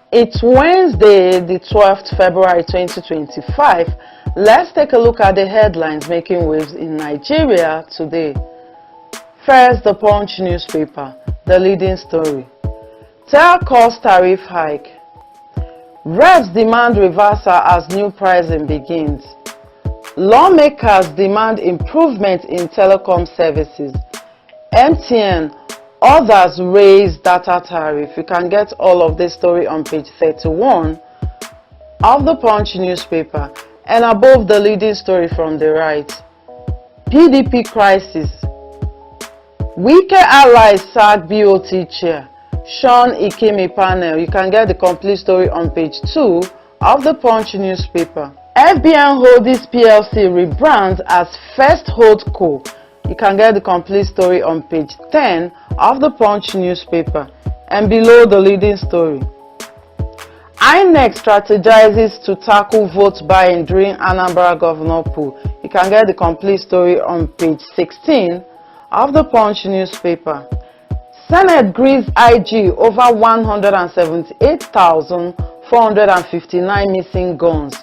It's Wednesday, the 12th February 2025. Let's take a look at the headlines making waves in Nigeria today. First, the Punch newspaper, the leading story. Tel cost tariff hike. Reps demand reversal as new pricing begins. Lawmakers demand improvement in telecom services. MTN, others raise data tariff. You can get all of this story on page 31 of the Punch newspaper and above the leading story from the right. PDP crisis. Wike allies sack BOT chair. Sean Ikeme panel. You can get the complete story on page 2 of the Punch newspaper. FBN Holdings PLC rebrands as First Holdco. You can get the complete story on page 10 of the Punch newspaper and below the leading story. INEC strategizes to tackle vote buying during Anambra governor poll. You can get the complete story on page 16 of the Punch newspaper. Senate grieves IG over 178,459 missing guns.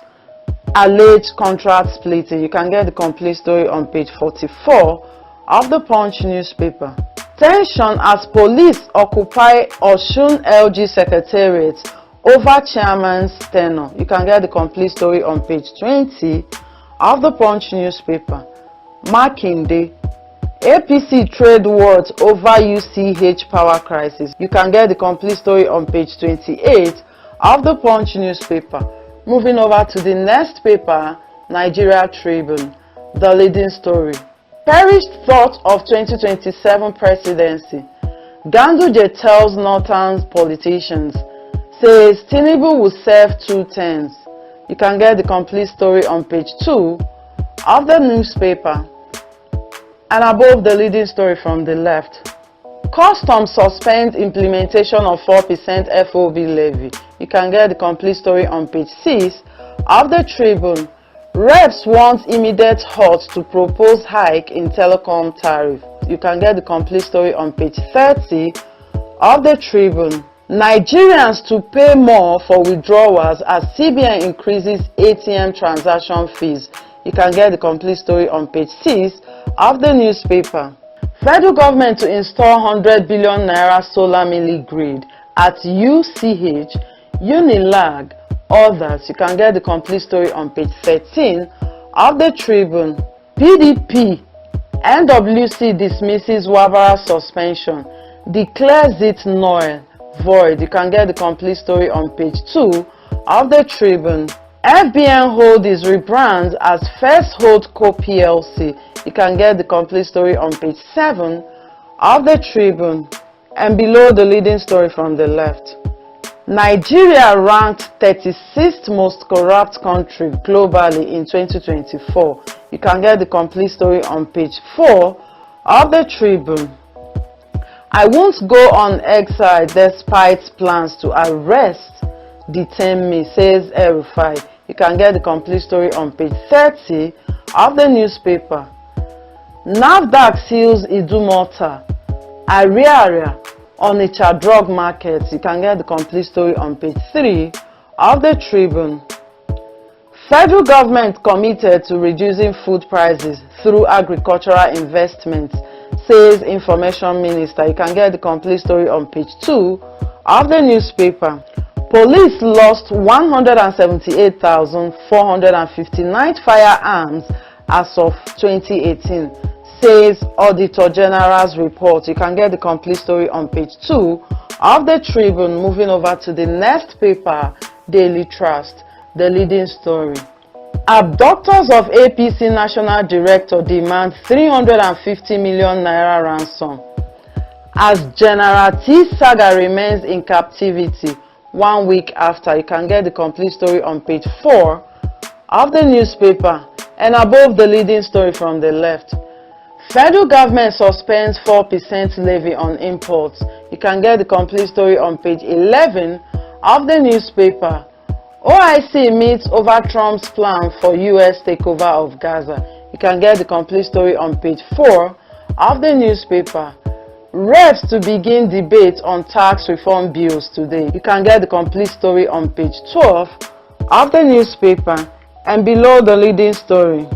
Alleged contract splitting. You can get the complete story on page 44 of the Punch newspaper. Tension as police occupy Osun LG Secretariat over chairman's tenure. You can get the complete story on page 20 of the Punch newspaper. Makinde. APC trade wars over UCH power crisis. You can get the complete story on page 28 of the Punch newspaper. Moving over to the next paper, Nigeria Tribune, the leading story. Perished thought of 2027 presidency. Ganduje tells northern politicians, says Tinubu will serve 2 terms. You can get the complete story on page 2 of the newspaper and above the leading story from the left. Customs suspends implementation of 4% FOB levy. You can get the complete story on page 6 of the Tribune. Reps want immediate halt to propose hike in telecom tariff. You can get the complete story on page 30 of the Tribune. Nigerians to pay more for withdrawals as CBN increases ATM transaction fees. You can get the complete story on page 6 of the newspaper. Federal government to install 100 billion naira solar mini grid at UCH, Unilag, others. You can get the complete story on page 13 of the Tribune. PDP, NWC dismisses Wabara suspension, declares it null, void. You can get the complete story on page 2 of the Tribune. FBN Holdings rebrands as First Holdco PLC. You can get the complete story on page 7 of the Tribune and below the leading story from the left. Nigeria ranked 36th most corrupt country globally in 2024. You can get the complete story on page 4 of the Tribune. I won't go on exile despite plans to arrest, detain me, says El-Rufai. You can get the complete story on page 30 of the newspaper. NAFDAC seals Idumota, Ariaria, Onitsha drug markets. You can get the complete story on page 3 of the Tribune. Federal government committed to reducing food prices through agricultural investments, says Information Minister. You can get the complete story on page 2 of the newspaper. Police lost 178,459 firearms as of 2018, says Auditor General's report. You can get the complete story on page 2 of the Tribune. Moving over to the next paper, Daily Trust, the leading story. Abductors of APC National Director demand 350 million naira ransom as General T. Saga remains in captivity 1 week after. You can get the complete story on page 4 of the newspaper and above the leading story from the left. Federal government suspends 4% levy on imports. You can get the complete story on page 11 of the newspaper. OIC meets over Trump's plan for US takeover of Gaza. You can get the complete story on page 4 of the newspaper. Reps to begin debate on tax reform bills today. You can get the complete story on page 12 of the newspaper and below the leading story.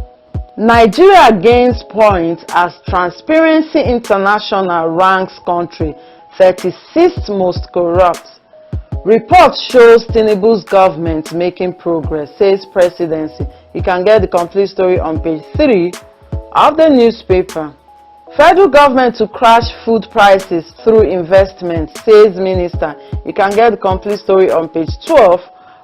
Nigeria gains points as Transparency International ranks country 36th most corrupt. Report shows Tinubu's government making progress, says presidency. You can get the complete story on page 3 of the newspaper. Federal government to crash food prices through investment, says minister. You can get the complete story on page 12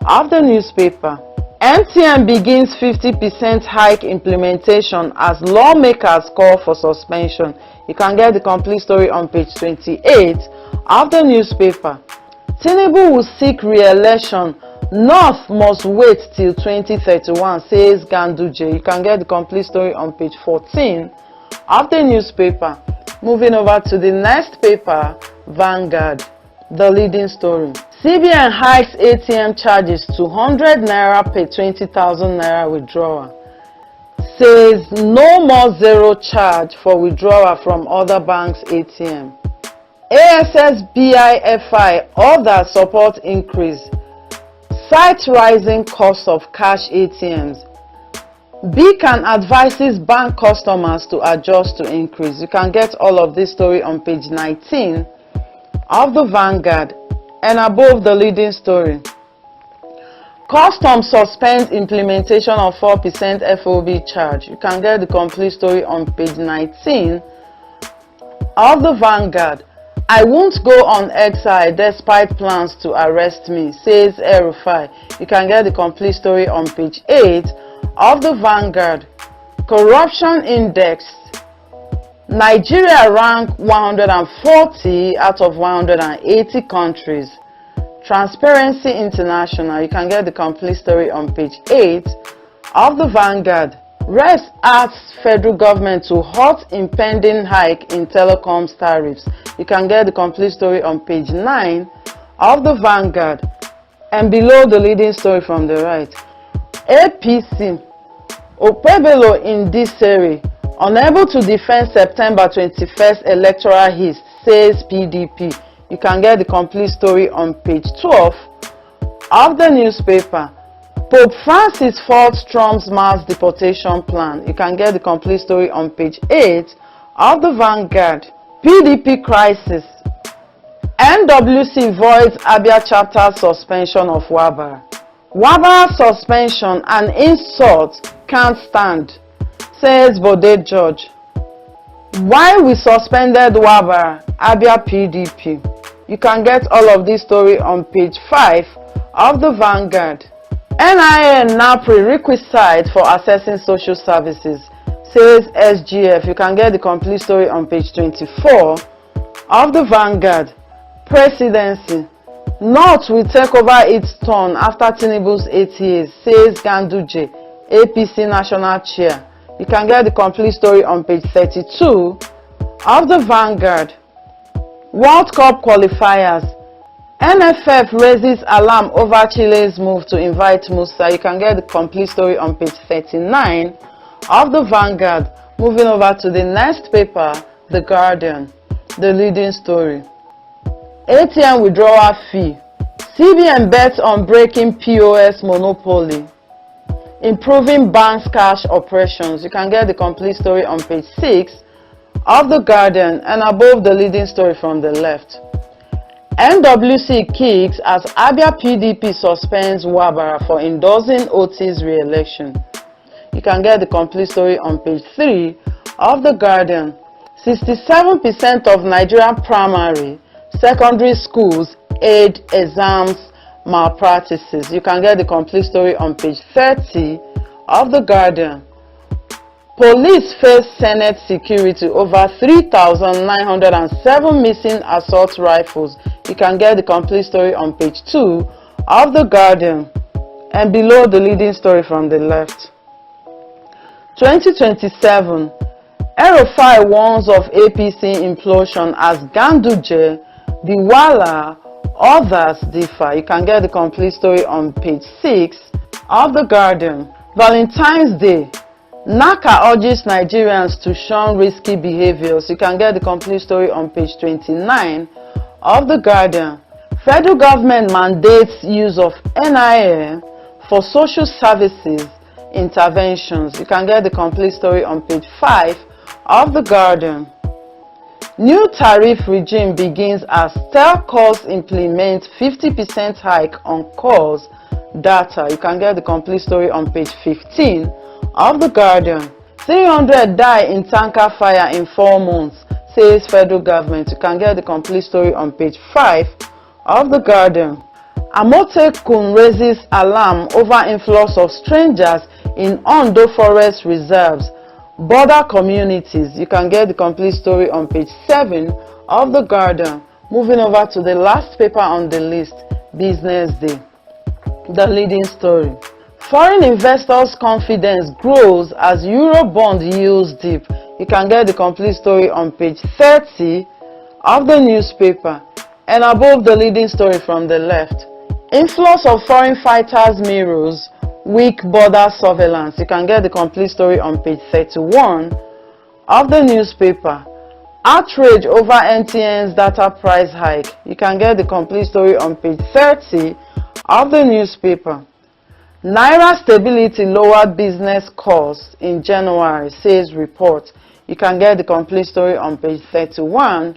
of the newspaper. MTN begins 50% hike implementation as lawmakers call for suspension. You can get the complete story on page 28 of the newspaper. Tinubu will seek re-election. North must wait till 2031, says Ganduje. You can get the complete story on page 14 of the newspaper. Moving over to the next paper, Vanguard, the leading story. CBN hikes ATM charges to 100 naira per 20,000 naira withdrawal. Says no more zero charge for withdrawal from other banks' ATM. ASSBIFI other support increase. Cites rising cost of cash ATMs. Beacon advises bank customers to adjust to increase. You can get all of this story on page 19 of the Vanguard and above the leading story. Customs suspends implementation of 4% FOB charge. You can get the complete story on page 19 of the Vanguard. I won't go on exile despite plans to arrest me, says El-Rufai. You can get the complete story on page 8 of the Vanguard. Corruption index. Nigeria ranked 140 out of 180 countries. Transparency International. You can get the complete story on page 8 of the Vanguard. Reps asks federal government to halt impending hike in telecoms tariffs. You can get the complete story on page 9 of the Vanguard and below the leading story from the right. APC, Okpebholo in Disere, unable to defend September 21st electoral hit, says PDP. You can get the complete story on page 12 of the newspaper. Pope Francis faults Trump's mass deportation plan. You can get the complete story on page 8 of the Vanguard. PDP crisis. NWC voids Abia chapter suspension of Wabara. Wabara suspension and insult can't stand, says Bode George. Why we suspended Wabara, Abia PDP. You can get all of this story on page 5 of the Vanguard. NIN now prerequisite for accessing social services, says SGF. You can get the complete story on page 24 of the Vanguard. Presidency. North will take over its turn after Tinubu's 8 years, says Ganduje, APC National Chair. You can get the complete story on page 32 of the Vanguard. World Cup qualifiers. NFF raises alarm over Chile's move to invite Musa. You can get the complete story on page 39 of the Vanguard. Moving over to the next paper, The Guardian, the leading story. ATM withdrawal fee. CBN bets on breaking POS monopoly. Improving banks' cash operations. You can get the complete story on page 6 of The Guardian and above the leading story from the left. NWC kicks as Abia PDP suspends Wabara for endorsing Oti's re-election. You can get the complete story on page 3 of The Guardian. 67% of Nigerian primary, secondary schools aid exams malpractices. You can get the complete story on page 30 of The Guardian. Police face Senate security over 3,907 missing assault rifles. You can get the complete story on page 2 of The Guardian and below the leading story from the left. 2027, El-Rufai warns of APC implosion as Ganduje, Diwala, others differ. You can get the complete story on page 6 of The Guardian. Valentine's Day. NACA urges Nigerians to shun risky behaviors. You can get the complete story on page 29 of The Guardian. Federal government mandates use of NIN for social services interventions. You can get the complete story on page 5 of The Guardian. New tariff regime begins as telcos implement 50% hike on calls data. You can get the complete story on page 15 of The Guardian. 300 die in tanker fire in 4 months, says federal government. You can get the complete story on page 5 of The Guardian. Amotekun raises alarm over influx of strangers in Ondo Forest Reserves, border communities. You can get the complete story on page 7 of The Guardian. Moving over to the last paper on the list, Business Day. The leading story. Foreign investors' confidence grows as Eurobond yields dip. You can get the complete story on page 30 of the newspaper. And above the leading story from the left, influx of foreign fighters mirrors weak border surveillance. You can get the complete story on page 31 of the newspaper. Outrage over MTN's data price hike. You can get the complete story on page 30 of the newspaper. Naira stability lowered business costs in January, says report. You can get the complete story on page 31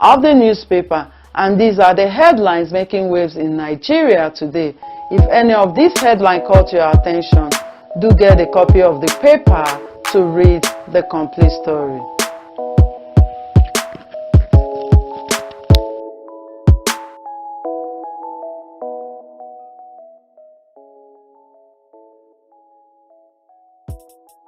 of the newspaper. And these are the headlines making waves in Nigeria today. If any of these headlines caught your attention, do get a copy of the paper to read the complete story.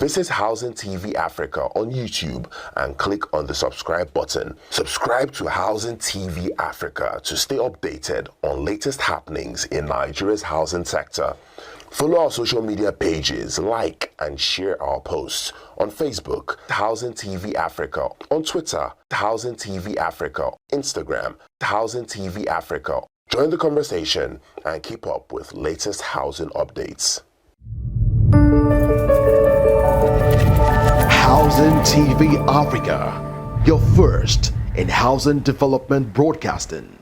Visit Housing TV Africa on YouTube and click on the subscribe button. Subscribe to Housing TV Africa to stay updated on latest happenings in Nigeria's housing sector. Follow our social media pages, like and share our posts on Facebook, Housing TV Africa, on Twitter, Housing TV Africa, Instagram, Housing TV Africa. Join the conversation and keep up with latest housing updates. Housing TV Africa, your first in housing development broadcasting.